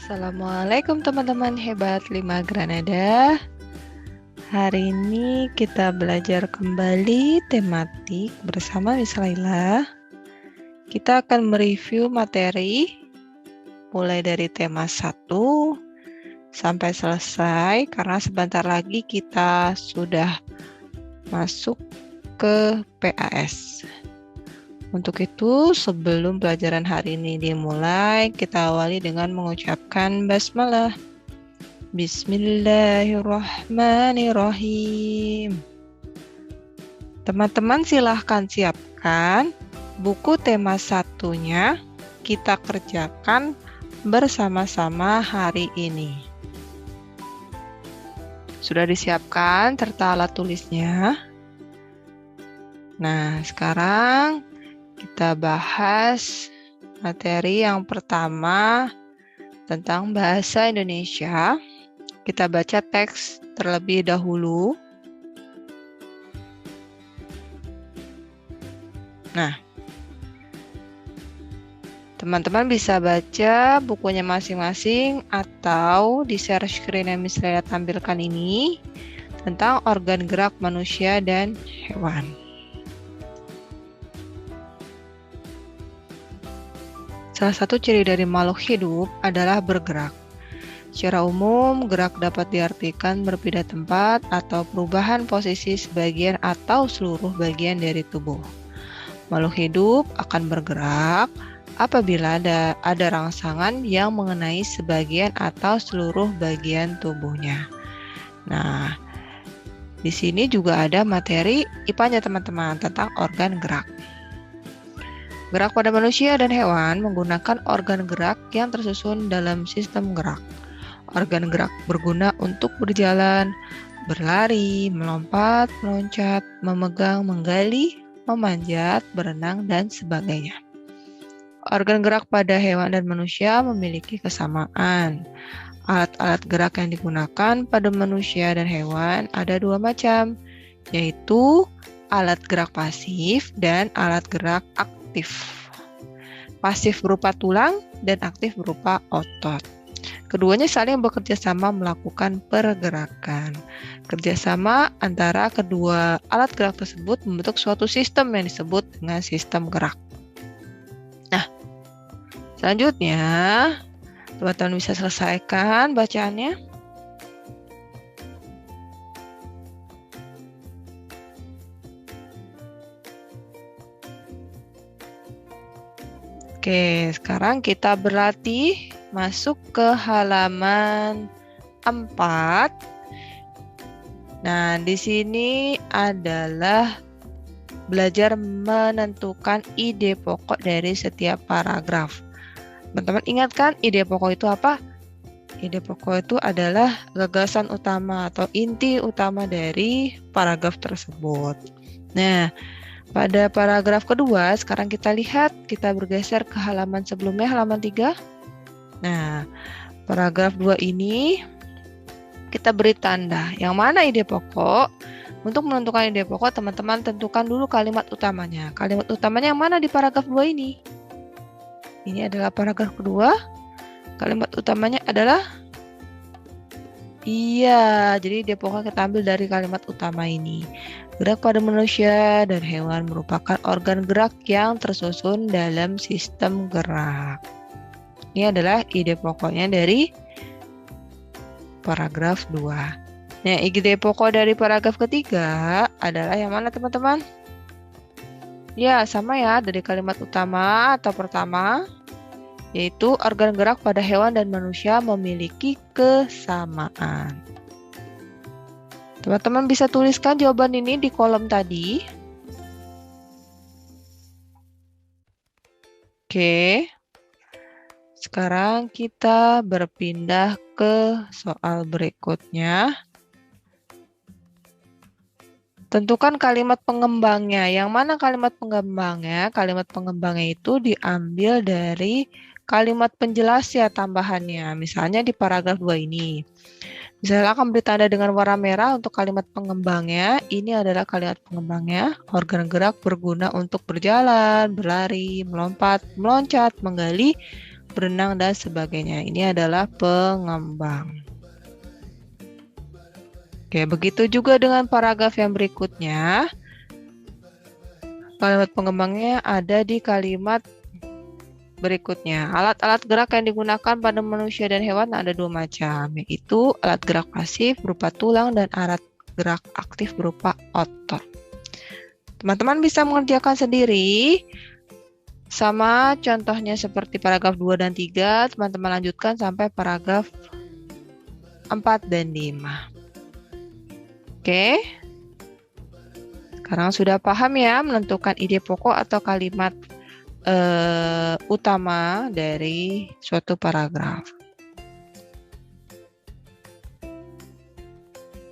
Assalamualaikum teman-teman hebat 5 Granada. Hari ini kita belajar kembali tematik bersama Miss Laila. Kita akan mereview materi mulai dari tema 1 sampai selesai karena sebentar lagi kita sudah masuk ke PAS. Untuk itu, sebelum pelajaran hari ini dimulai, kita awali dengan mengucapkan basmalah. Bismillahirrahmanirrahim. Teman-teman silahkan siapkan buku tema satunya, kita kerjakan bersama-sama hari ini. Sudah disiapkan serta alat tulisnya? Nah, sekarang kita bahas materi yang pertama tentang bahasa Indonesia. Kita baca teks terlebih dahulu. Nah, teman-teman bisa baca bukunya masing-masing atau di share screen yang Miss Laila tampilkan ini tentang organ gerak manusia dan hewan. Salah satu ciri dari makhluk hidup adalah bergerak. Secara umum, gerak dapat diartikan berpindah tempat atau perubahan posisi sebagian atau seluruh bagian dari tubuh. Makhluk hidup akan bergerak apabila ada rangsangan yang mengenai sebagian atau seluruh bagian tubuhnya. Nah, di sini juga ada materi IPA-nya teman-teman tentang organ gerak. Gerak pada manusia dan hewan menggunakan organ gerak yang tersusun dalam sistem gerak. Organ gerak berguna untuk berjalan, berlari, melompat, meloncat, memegang, menggali, memanjat, berenang, dan sebagainya. Organ gerak pada hewan dan manusia memiliki kesamaan. Alat-alat gerak yang digunakan pada manusia dan hewan ada dua macam, yaitu alat gerak pasif dan alat gerak aktif. Pasif berupa tulang dan aktif berupa otot. Keduanya saling bekerja sama melakukan pergerakan. Kerjasama antara kedua alat gerak tersebut membentuk suatu sistem yang disebut dengan sistem gerak. Nah, selanjutnya teman-teman bisa selesaikan bacaannya. Oke, sekarang kita berlatih masuk ke halaman 4. Nah, di sini adalah belajar menentukan ide pokok dari setiap paragraf. Teman-teman ingat kan ide pokok itu apa? Ide pokok itu adalah gagasan utama atau inti utama dari paragraf tersebut. Nah, pada paragraf kedua, sekarang kita lihat, kita bergeser ke halaman sebelumnya, halaman 3. Nah, paragraf 2 ini kita beri tanda. Yang mana ide pokok? Untuk menentukan ide pokok, teman-teman tentukan dulu kalimat utamanya. Kalimat utamanya yang mana di paragraf 2 ini? Ini adalah paragraf kedua. Kalimat utamanya adalah iya, jadi ide pokok kita ambil dari kalimat utama ini. Gerak pada manusia dan hewan merupakan organ gerak yang tersusun dalam sistem gerak. Ini adalah ide pokoknya dari paragraf 2. Nah, ide pokok dari paragraf ketiga adalah yang mana teman-teman? Ya, sama ya, dari kalimat utama atau pertama, yaitu organ gerak pada hewan dan manusia memiliki kesamaan. Teman-teman bisa tuliskan jawaban ini di kolom tadi. Oke. Sekarang kita berpindah ke soal berikutnya. Tentukan kalimat pengembangnya. Yang mana kalimat pengembangnya? Kalimat pengembangnya itu diambil dari kalimat penjelas ya tambahannya. Misalnya di paragraf 2 ini. Misalnya akan beri tanda dengan warna merah untuk kalimat pengembangnya. Ini adalah kalimat pengembangnya. Organ gerak berguna untuk berjalan, berlari, melompat, meloncat, menggali, berenang, dan sebagainya. Ini adalah pengembang. Oke, begitu juga dengan paragraf yang berikutnya. Kalimat pengembangnya ada di kalimat berikutnya. Alat-alat gerak yang digunakan pada manusia dan hewan ada 2 macam, yaitu alat gerak pasif berupa tulang dan alat gerak aktif berupa otot. Teman-teman bisa mengerjakan sendiri. Sama contohnya seperti paragraf 2 dan 3, teman-teman lanjutkan sampai paragraf 4 dan 5. Oke. Sekarang sudah paham ya menentukan ide pokok atau kalimat utama dari suatu paragraf.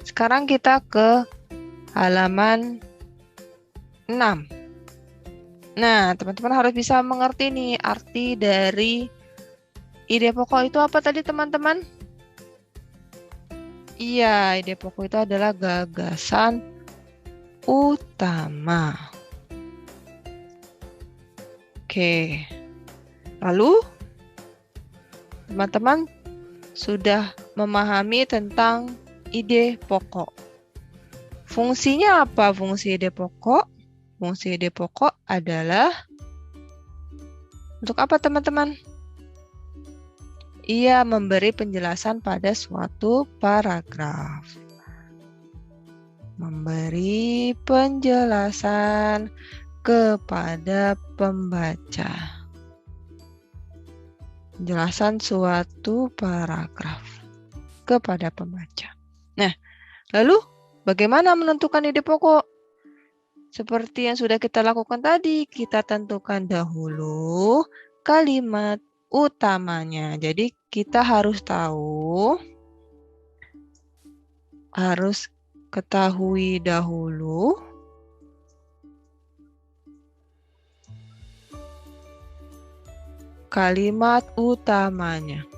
Sekarang kita ke halaman 6. Nah, teman-teman harus bisa mengerti nih arti dari ide pokok itu apa tadi, teman-teman? Iya, ide pokok itu adalah gagasan utama. Oke. Lalu, teman-teman sudah memahami tentang ide pokok. Fungsinya apa fungsi ide pokok? Fungsi ide pokok adalah untuk apa, teman-teman? Ia memberi penjelasan pada suatu paragraf. Memberi penjelasan kepada pembaca. Penjelasan suatu paragraf kepada pembaca. Nah, lalu bagaimana menentukan ide pokok? Seperti yang sudah kita lakukan tadi, kita tentukan dahulu kalimat utamanya. Jadi kita harus ketahui dahulu kalimat utamanya.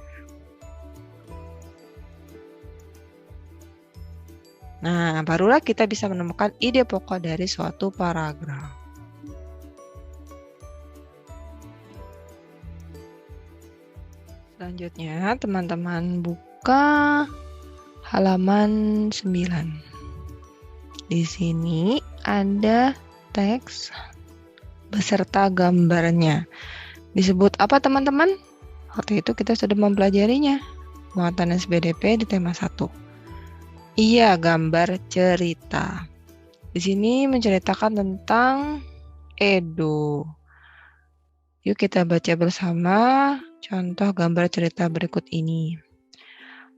Nah, barulah kita bisa menemukan ide pokok dari suatu paragraf. Selanjutnya, teman-teman buka halaman 9. Di sini ada teks beserta gambarnya. Disebut apa, teman-teman? Waktu itu kita sudah mempelajarinya. Muatan SBDP di tema 1. Iya, gambar cerita. Di sini menceritakan tentang Edo. Yuk kita baca bersama contoh gambar cerita berikut ini.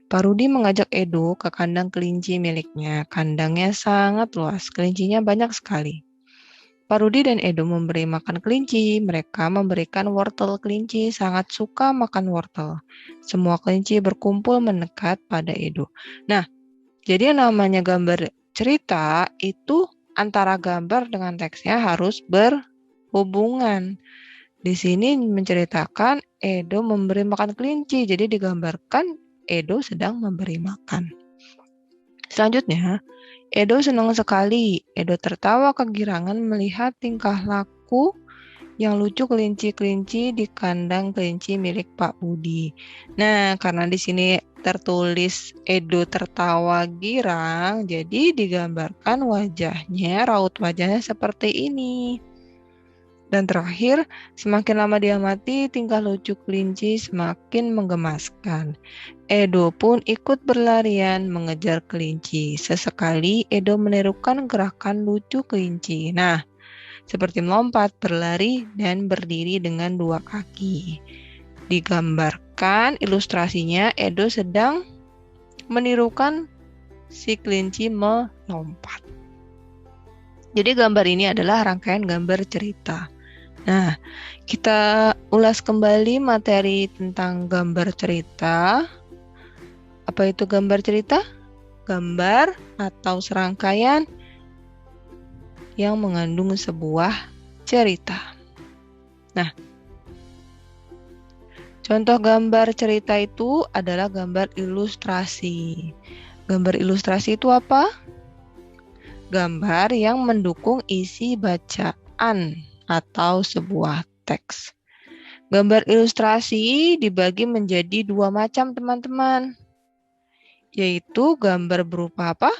Pak Rudi mengajak Edo ke kandang kelinci miliknya. Kandangnya sangat luas, kelincinya banyak sekali. Pak Rudi dan Edo memberi makan kelinci. Mereka memberikan wortel kelinci, sangat suka makan wortel. Semua kelinci berkumpul mendekat pada Edo. Nah, jadi yang namanya gambar cerita itu antara gambar dengan teksnya harus berhubungan. Di sini menceritakan Edo memberi makan kelinci, jadi digambarkan Edo sedang memberi makan. Selanjutnya, Edo senang sekali. Edo tertawa kegirangan melihat tingkah laku yang lucu kelinci-kelinci di kandang kelinci milik Pak Budi. Nah, karena di sini tertulis Edo tertawa girang, jadi digambarkan wajahnya, raut wajahnya seperti ini. Dan terakhir, semakin lama dia mati, tingkah lucu kelinci semakin menggemaskan. Edo pun ikut berlarian mengejar kelinci. Sesekali Edo menirukan gerakan lucu kelinci. Nah, seperti melompat, berlari, dan berdiri dengan 2 kaki. Digambarkan ilustrasinya Edo sedang menirukan si kelinci melompat. Jadi gambar ini adalah rangkaian gambar cerita. Nah, kita ulas kembali materi tentang gambar cerita. Apa itu gambar cerita? Gambar atau serangkaian yang mengandung sebuah cerita. Nah, contoh gambar cerita itu adalah gambar ilustrasi. Gambar ilustrasi itu apa? Gambar yang mendukung isi bacaan atau sebuah teks. Gambar ilustrasi dibagi menjadi dua macam, teman-teman. Yaitu gambar berupa apa?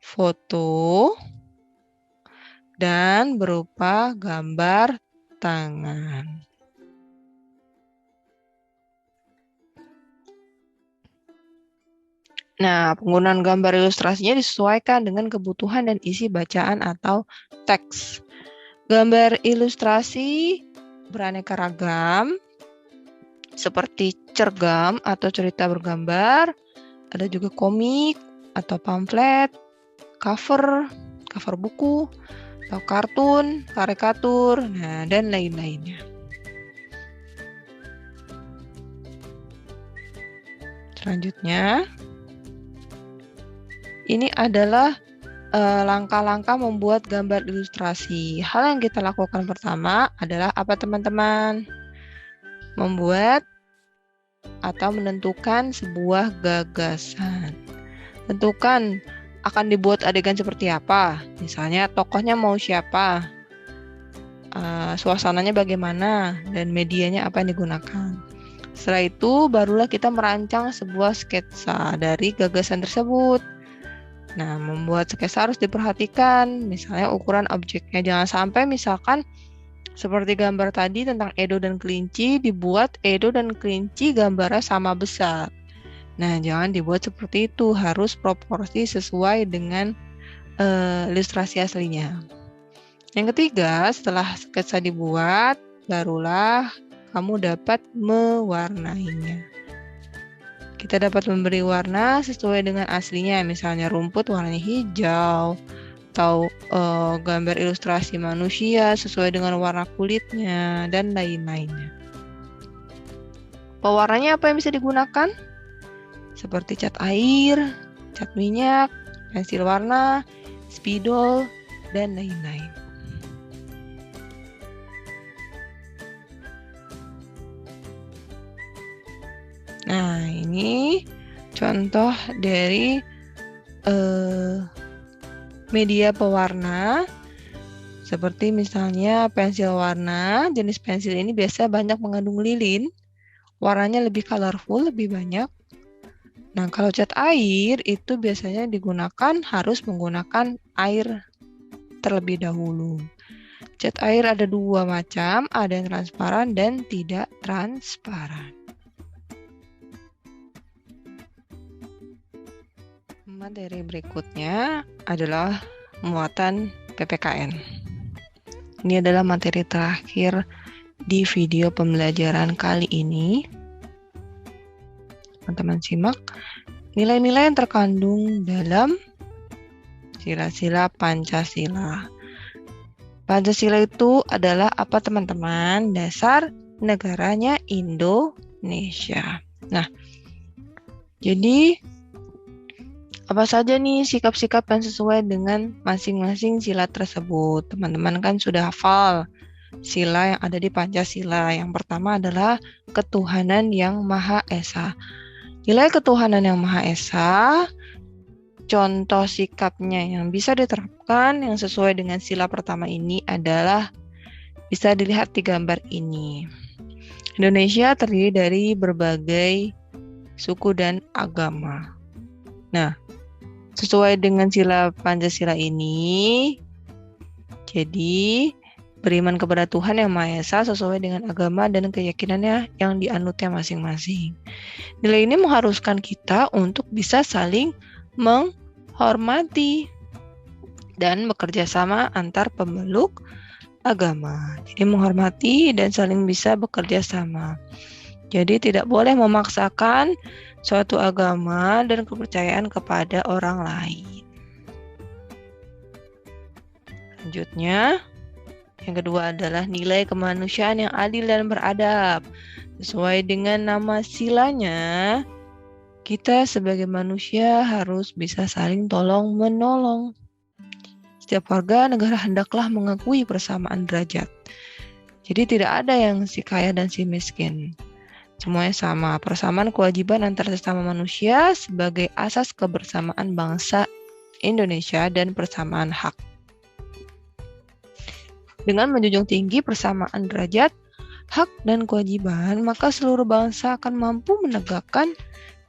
Foto dan berupa gambar tangan. Nah, penggunaan gambar ilustrasinya disesuaikan dengan kebutuhan dan isi bacaan atau teks. Gambar ilustrasi beraneka ragam, seperti cergam atau cerita bergambar, ada juga komik atau pamflet, cover buku, atau kartun, karikatur, nah, dan lain-lainnya. Selanjutnya, ini adalah langkah-langkah membuat gambar ilustrasi. Hal yang kita lakukan pertama adalah apa, teman-teman? Membuat atau menentukan sebuah gagasan. Tentukan akan dibuat adegan seperti apa. Misalnya tokohnya mau siapa, suasananya bagaimana, dan medianya apa yang digunakan. Setelah itu barulah kita merancang sebuah sketsa dari gagasan tersebut. Nah, membuat sketsa harus diperhatikan, misalnya ukuran objeknya. Jangan sampai misalkan seperti gambar tadi tentang Edo dan kelinci, dibuat Edo dan kelinci gambarnya sama besar. Nah, jangan dibuat seperti itu, harus proporsi sesuai dengan ilustrasi aslinya. Yang ketiga, setelah sketsa dibuat, barulah kamu dapat mewarnainya. Kita dapat memberi warna sesuai dengan aslinya, misalnya rumput warnanya hijau, atau gambar ilustrasi manusia sesuai dengan warna kulitnya, dan lain-lainnya. Pewarnanya apa yang bisa digunakan? Seperti cat air, cat minyak, pensil warna, spidol, dan lain-lain. Nah, ini contoh dari media pewarna, seperti misalnya pensil warna. Jenis pensil ini biasa banyak mengandung lilin, warnanya lebih colorful, lebih banyak. Nah, kalau cat air itu biasanya harus menggunakan air terlebih dahulu. Cat air ada dua macam, ada yang transparan dan tidak transparan. Materi berikutnya adalah muatan PPKN. Ini adalah materi terakhir di video pembelajaran kali ini. Teman-teman simak nilai-nilai yang terkandung dalam sila-sila Pancasila. Pancasila itu adalah apa, teman-teman? Dasar negaranya Indonesia. Nah, jadi apa saja nih sikap-sikap yang sesuai dengan masing-masing sila tersebut? Teman-teman kan sudah hafal sila yang ada di Pancasila. Yang pertama adalah ketuhanan yang Maha Esa. Nilai ketuhanan yang Maha Esa, contoh sikapnya yang bisa diterapkan yang sesuai dengan sila pertama ini adalah bisa dilihat di gambar ini. Indonesia terdiri dari berbagai suku dan agama. Nah, sesuai dengan sila Pancasila ini, jadi beriman kepada Tuhan Yang Maha Esa sesuai dengan agama dan keyakinannya yang dianutnya masing-masing. Nilai ini mengharuskan kita untuk bisa saling menghormati dan bekerja sama antar pemeluk agama. Jadi menghormati dan saling bisa bekerja sama. Jadi tidak boleh memaksakan suatu agama dan kepercayaan kepada orang lain. Selanjutnya, yang kedua adalah nilai kemanusiaan yang adil dan beradab. Sesuai dengan nama silanya, kita sebagai manusia harus bisa saling tolong-menolong. Setiap warga negara hendaklah mengakui persamaan derajat. Jadi tidak ada yang si kaya dan si miskin. Semuanya sama, persamaan kewajiban antar sesama manusia sebagai asas kebersamaan bangsa Indonesia dan persamaan hak. Dengan menjunjung tinggi persamaan derajat, hak dan kewajiban, maka seluruh bangsa akan mampu menegakkan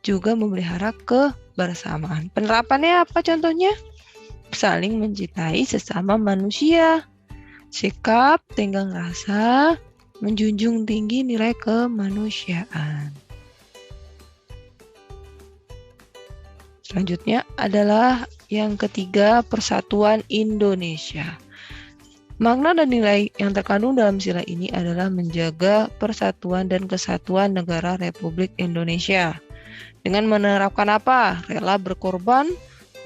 juga memelihara kebersamaan. Penerapannya apa contohnya? Saling mencintai sesama manusia, sikap tenggang rasa, menjunjung tinggi nilai kemanusiaan. Selanjutnya adalah yang ketiga, Persatuan Indonesia. Makna dan nilai yang terkandung dalam sila ini adalah menjaga persatuan dan kesatuan negara Republik Indonesia. Dengan menerapkan apa? Rela berkorban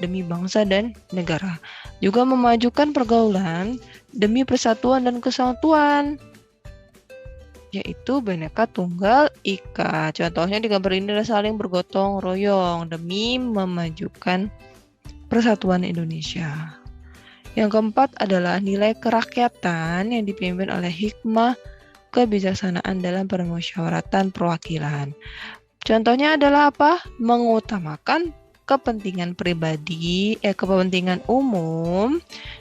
demi bangsa dan negara. Juga memajukan pergaulan demi persatuan dan kesatuan, yaitu Bhinneka Tunggal Ika. Contohnya di gambar ini adalah saling bergotong royong demi memajukan persatuan Indonesia. Yang keempat adalah nilai kerakyatan yang dipimpin oleh hikmah kebijaksanaan dalam permusyawaratan perwakilan. Contohnya adalah apa? Mengutamakan kepentingan kepentingan umum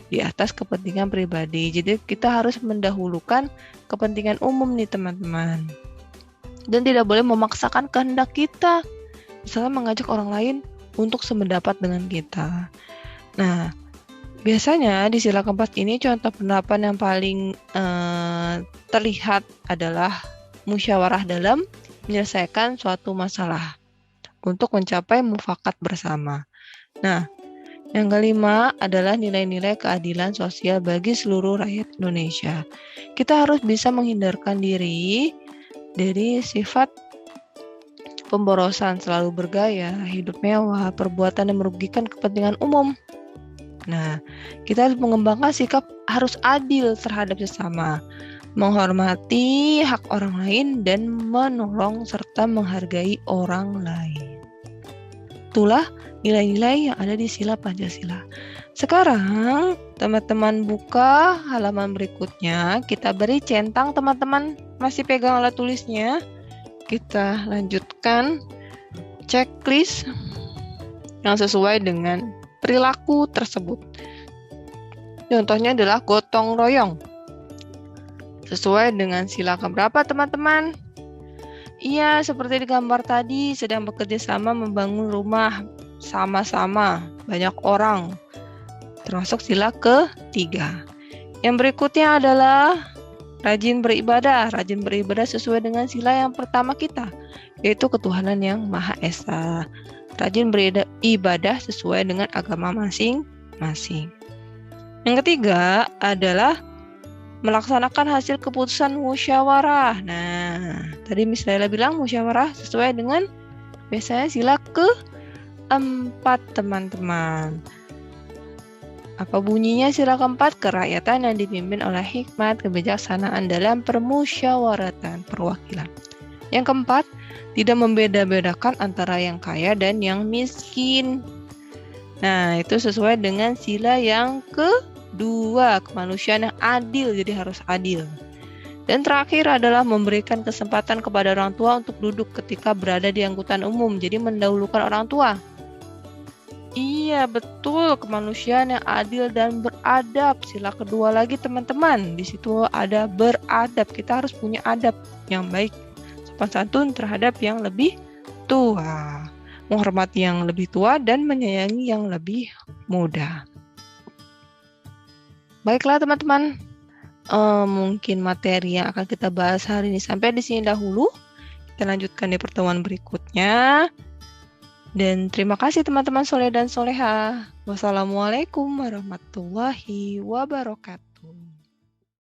di atas kepentingan pribadi. Jadi kita harus mendahulukan kepentingan umum nih teman-teman. Dan tidak boleh memaksakan kehendak kita. Misalnya mengajak orang lain untuk sependapat dengan kita. Nah, biasanya di sila keempat ini contoh penerapan yang paling terlihat adalah musyawarah dalam menyelesaikan suatu masalah untuk mencapai mufakat bersama. Nah, yang kelima adalah nilai-nilai keadilan sosial bagi seluruh rakyat Indonesia. Kita harus bisa menghindarkan diri dari sifat pemborosan, selalu bergaya, hidup mewah, perbuatan yang merugikan kepentingan umum. Nah, kita harus mengembangkan sikap harus adil terhadap sesama, menghormati hak orang lain, dan menolong serta menghargai orang lain. Itulah nilai-nilai yang ada di sila Pancasila. Sekarang, teman-teman buka halaman berikutnya. Kita beri centang, teman-teman masih pegang alat tulisnya. Kita lanjutkan checklist yang sesuai dengan perilaku tersebut. Contohnya adalah gotong royong. Sesuai dengan sila keberapa, teman-teman? Iya, seperti di gambar tadi, sedang bekerja sama membangun rumah sama-sama, banyak orang, termasuk sila ketiga. Yang berikutnya adalah rajin beribadah. Rajin beribadah sesuai dengan sila yang pertama kita, yaitu ketuhanan yang Maha Esa. Rajin beribadah sesuai dengan agama masing-masing. Yang ketiga adalah melaksanakan hasil keputusan musyawarah. Nah, tadi Miss Laila bilang musyawarah sesuai dengan biasanya sila keempat, teman-teman. Apa bunyinya sila keempat? Kerakyatan yang dipimpin oleh hikmat kebijaksanaan dalam permusyawaratan perwakilan. Yang keempat, tidak membeda-bedakan antara yang kaya dan yang miskin. Nah, itu sesuai dengan sila yang kedua, kemanusiaan yang adil, jadi harus adil. Dan terakhir adalah memberikan kesempatan kepada orang tua untuk duduk ketika berada di angkutan umum, jadi mendahulukan orang tua. Iya, betul, kemanusiaan yang adil dan beradab. Sila kedua lagi, teman-teman. Di situ ada beradab. Kita harus punya adab yang baik, sopan santun terhadap yang lebih tua, menghormati yang lebih tua dan menyayangi yang lebih muda. Baiklah teman-teman, mungkin materi yang akan kita bahas hari ini sampai di sini dahulu. Kita lanjutkan di pertemuan berikutnya. Dan terima kasih teman-teman soleh dan soleha. Wassalamualaikum warahmatullahi wabarakatuh.